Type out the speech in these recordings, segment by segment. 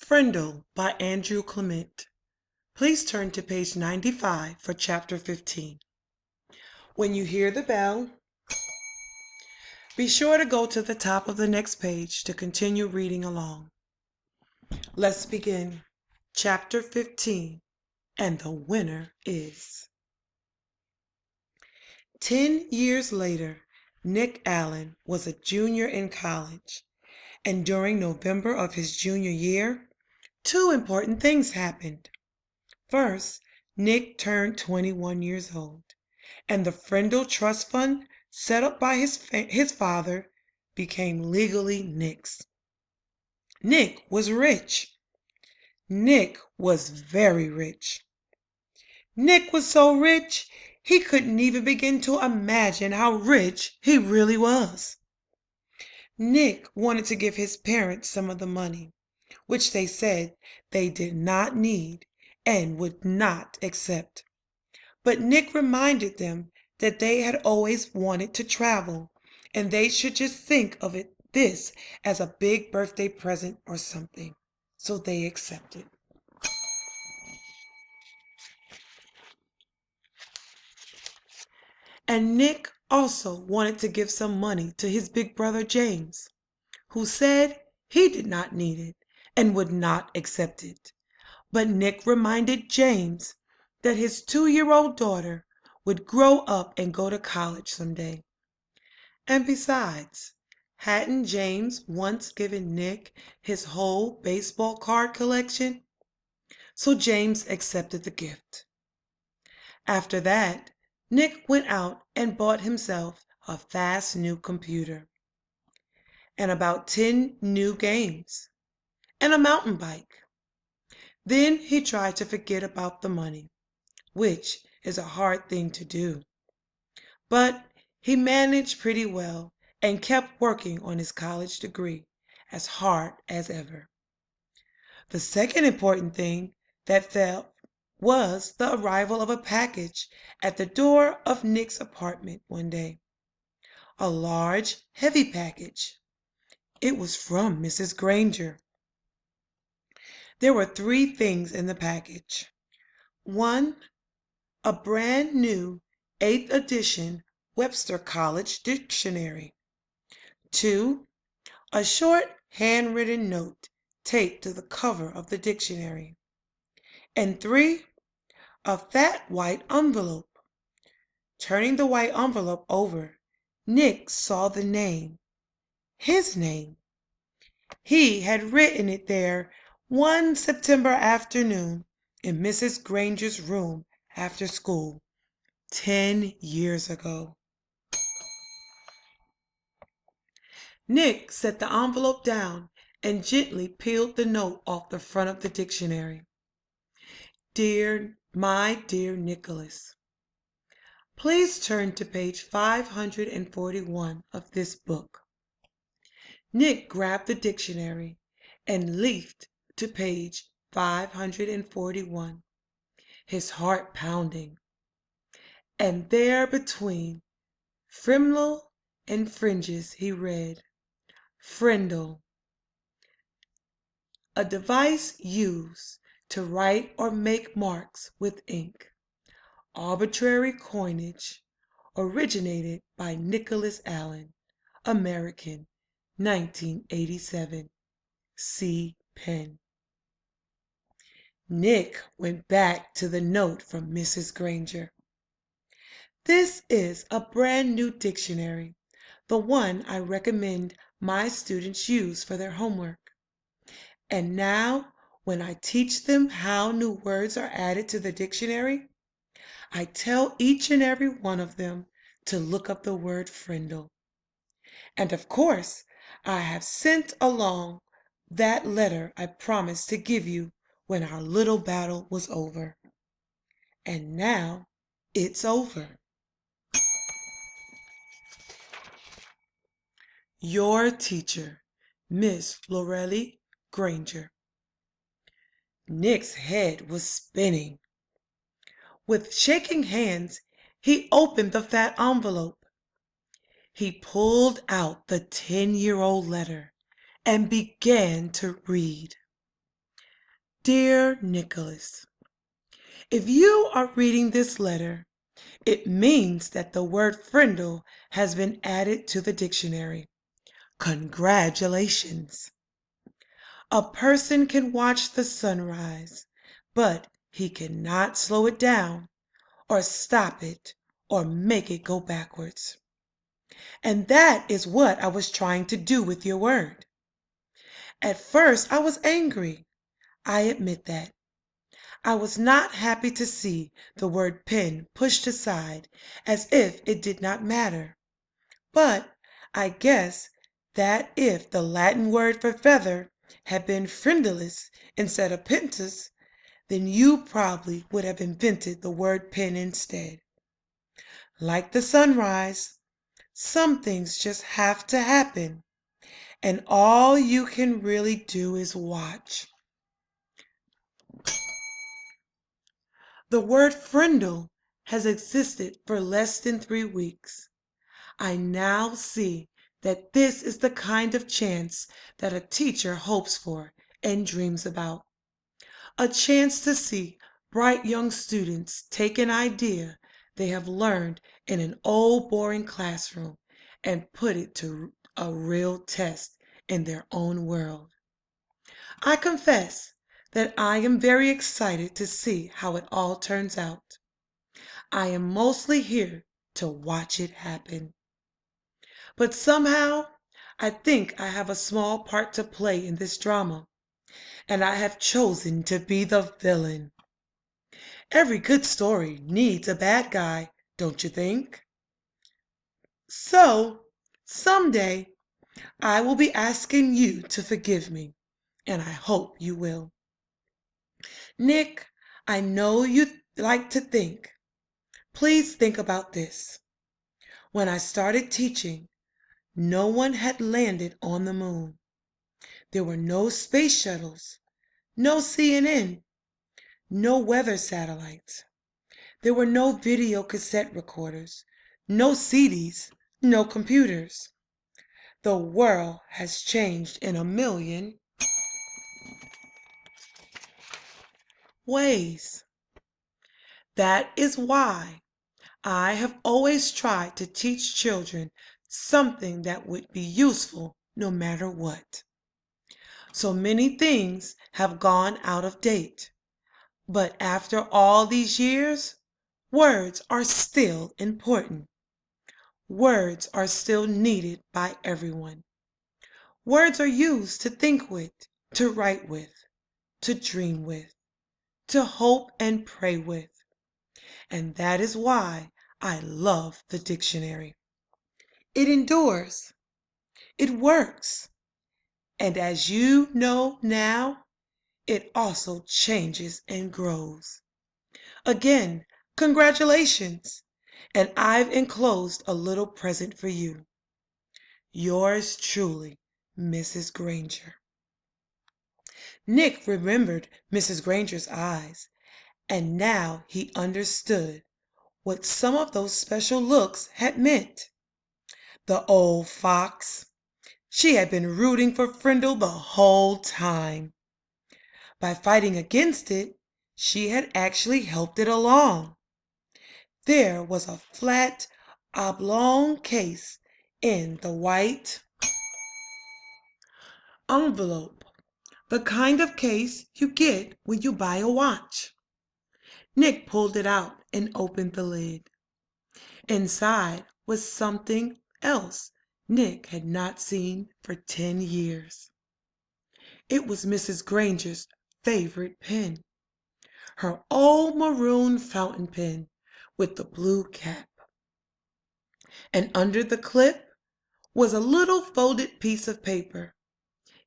Frindle by Andrew Clement. Please turn to page 95 for chapter 15. When you hear the bell, be sure to go to the top of the next page to continue reading along. Let's begin. Chapter 15, and the winner is. 10 years later, Nick Allen was a junior in college, and during November of his junior year, two important things happened. First, Nick turned 21 years old, and the Frindle Trust Fund set up by his father became legally Nick's. Nick was rich. Nick was very rich. Nick was so rich, he couldn't even begin to imagine how rich he really was. Nick wanted to give his parents some of the money, which they said they did not need and would not accept. But Nick reminded them that they had always wanted to travel, and they should just think of this as a big birthday present or something. So they accepted. And Nick also wanted to give some money to his big brother James, who said he did not need it and would not accept it. But Nick reminded James that his 2-year-old daughter would grow up and go to college someday. And besides, hadn't James once given Nick his whole baseball card collection? So James accepted the gift. After that, Nick went out and bought himself a fast new computer, and about 10 new games, and a mountain bike. Then he tried to forget about the money, which is a hard thing to do. But he managed pretty well and kept working on his college degree as hard as ever. The second important thing that fell was the arrival of a package at the door of Nick's apartment one day. A large, heavy package. It was from Mrs. Granger. There were 3 things in the package. 1, a brand new 8th edition Webster College Dictionary. 2, a short handwritten note taped to the cover of the dictionary. And 3, a fat white envelope. Turning the white envelope over, Nick saw the name, his name. He had written it there one September afternoon in Mrs. Granger's room after school, 10 years ago. Nick set the envelope down and gently peeled the note off the front of the dictionary. My dear Nicholas, please turn to page 541 of this book. Nick grabbed the dictionary and leafed to page 541, his heart pounding. And there between Frindle and fringes he read, Frindle, a device used to write or make marks with ink. Arbitrary coinage, originated by Nicholas Allen, American, 1987. C. Penn. Nick went back to the note from Mrs. Granger. This is a brand new dictionary, the one I recommend my students use for their homework. And now, when I teach them how new words are added to the dictionary, I tell each and every one of them to look up the word Frindle. And of course, I have sent along that letter I promised to give you when our little battle was over. And now it's over. Your teacher, Miss Florelli Granger. Nick's head was spinning. With shaking hands, he opened the fat envelope. He pulled out the 10-year-old letter and began to read. Dear Nicholas, if you are reading this letter, it means that the word Frindle has been added to the dictionary. Congratulations! A person can watch the sunrise, but he cannot slow it down, or stop it, or make it go backwards. And that is what I was trying to do with your word. At first I was angry. I admit that. I was not happy to see the word pen pushed aside as if it did not matter. But I guess that if the Latin word for feather had been friendless instead of pentus, then you probably would have invented the word pen instead. Like the sunrise, some things just have to happen, and all you can really do is watch. The word frindle has existed for less than 3 weeks. I now see that this is the kind of chance that a teacher hopes for and dreams about. A chance to see bright young students take an idea they have learned in an old boring classroom and put it to a real test in their own world. I confess that I am very excited to see how it all turns out. I am mostly here to watch it happen. But somehow, I think I have a small part to play in this drama, and I have chosen to be the villain. Every good story needs a bad guy, don't you think? So, someday, I will be asking you to forgive me, and I hope you will. Nick, I know you like to think. Please think about this. When I started teaching, no one had landed on the moon. There were no space shuttles, no CNN, no weather satellites. There were no video cassette recorders, no CDs, no computers. The world has changed in a million ways. That is why I have always tried to teach children something that would be useful no matter what. So many things have gone out of date, but after all these years, words are still important. Words are still needed by everyone. Words are used to think with, to write with, to dream with, to hope and pray with. And that is why I love the dictionary. It endures. It works. And as you know now, it also changes and grows. Again, congratulations. And I've enclosed a little present for you. Yours truly, Mrs. Granger. Nick remembered Mrs. Granger's eyes, and now he understood what some of those special looks had meant. The old fox! She had been rooting for Frindle the whole time. By fighting against it, she had actually helped it along. There was a flat, oblong case in the white envelope, the kind of case you get when you buy a watch. Nick pulled it out and opened the lid. Inside was something else Nick had not seen for 10 years. It was Mrs. Granger's favorite pen, her old maroon fountain pen with the blue cap. And under the clip was a little folded piece of paper.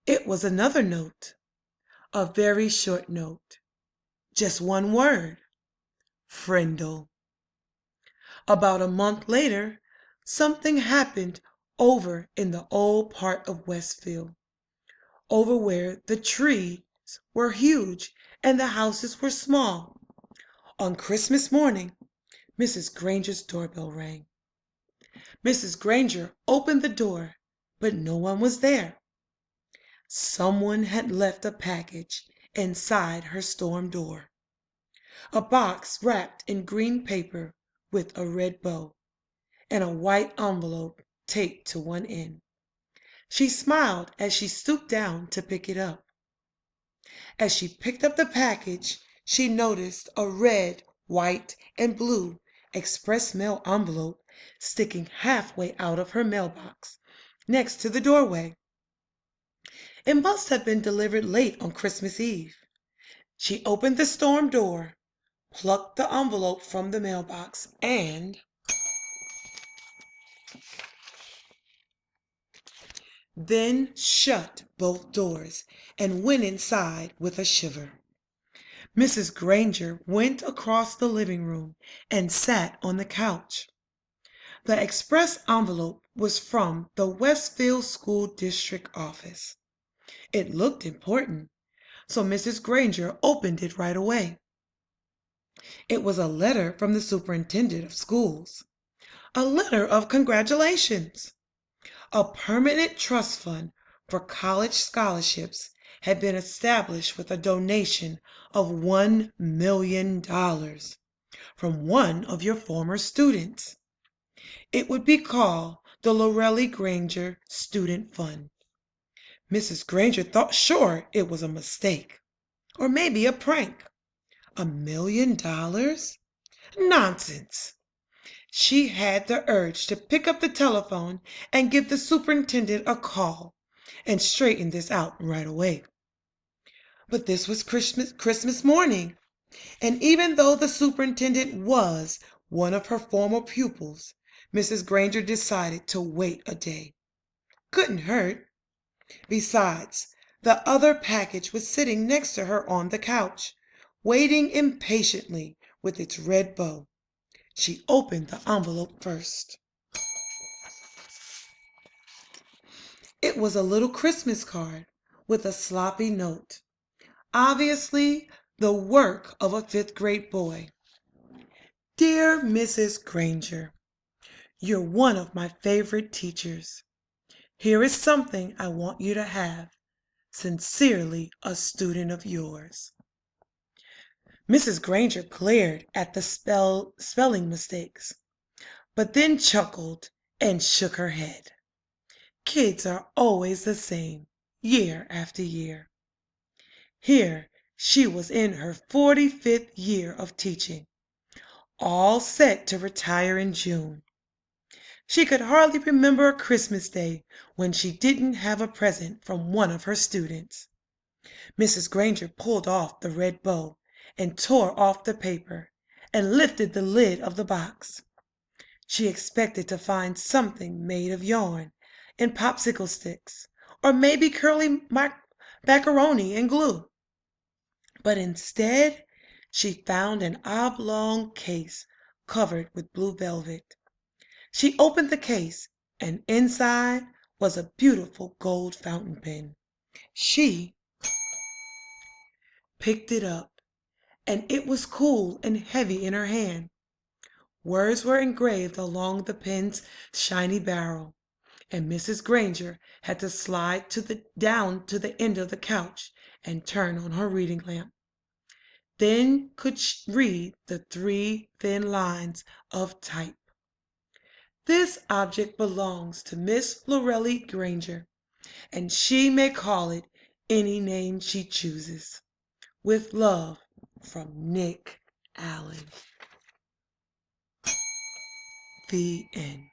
It was another note, a very short note, just one word, Frindle. About a month later, something happened over in the old part of Westfield, over where the trees were huge and the houses were small. On Christmas morning, Mrs. Granger's doorbell rang. Mrs. Granger opened the door, but no one was there. Someone had left a package inside her storm door. A box wrapped in green paper with a red bow, and a white envelope taped to one end. She smiled as she stooped down to pick it up. As she picked up the package, she noticed a red, white, and blue express mail envelope sticking halfway out of her mailbox next to the doorway. It must have been delivered late on Christmas Eve. She opened the storm door, plucked the envelope from the mailbox, and then shut both doors and went inside with a shiver. Mrs. Granger went across the living room and sat on the couch. The express envelope was from the Westfield School District office. It looked important, so Mrs. Granger opened it right away. It was a letter from the superintendent of schools, a letter of congratulations. A permanent trust fund for college scholarships had been established with a donation of $1 million from one of your former students. It would be called the Lorelei Granger Student Fund. Mrs. Granger thought sure it was a mistake, or maybe a prank. $1 million? Nonsense! She had the urge to pick up the telephone and give the superintendent a call and straighten this out right away. But this was Christmas morning, and even though the superintendent was one of her former pupils, Mrs. Granger decided to wait a day. Couldn't hurt. Besides, the other package was sitting next to her on the couch, waiting impatiently with its red bow. She opened the envelope first. It was a little Christmas card with a sloppy note, obviously the work of a fifth-grade boy. Dear Mrs. Granger, you're one of my favorite teachers. Here is something I want you to have. Sincerely, a student of yours. Mrs. Granger glared at the spelling mistakes, but then chuckled and shook her head. Kids are always the same, year after year. Here she was in her 45th year of teaching, all set to retire in June. She could hardly remember a Christmas Day when she didn't have a present from one of her students. Mrs. Granger pulled off the red bow and tore off the paper and lifted the lid of the box. She expected to find something made of yarn and popsicle sticks, or maybe curly macaroni and glue. But instead, she found an oblong case covered with blue velvet. She opened the case, and inside was a beautiful gold fountain pen. She picked it up, and it was cool and heavy in her hand. Words were engraved along the pen's shiny barrel, and Mrs. Granger had to slide down to the end of the couch and turn on her reading lamp. Then could read the 3 thin lines of type. This object belongs to Miss Lorelei Granger, and she may call it any name she chooses. With love, from Nick Allen. The end.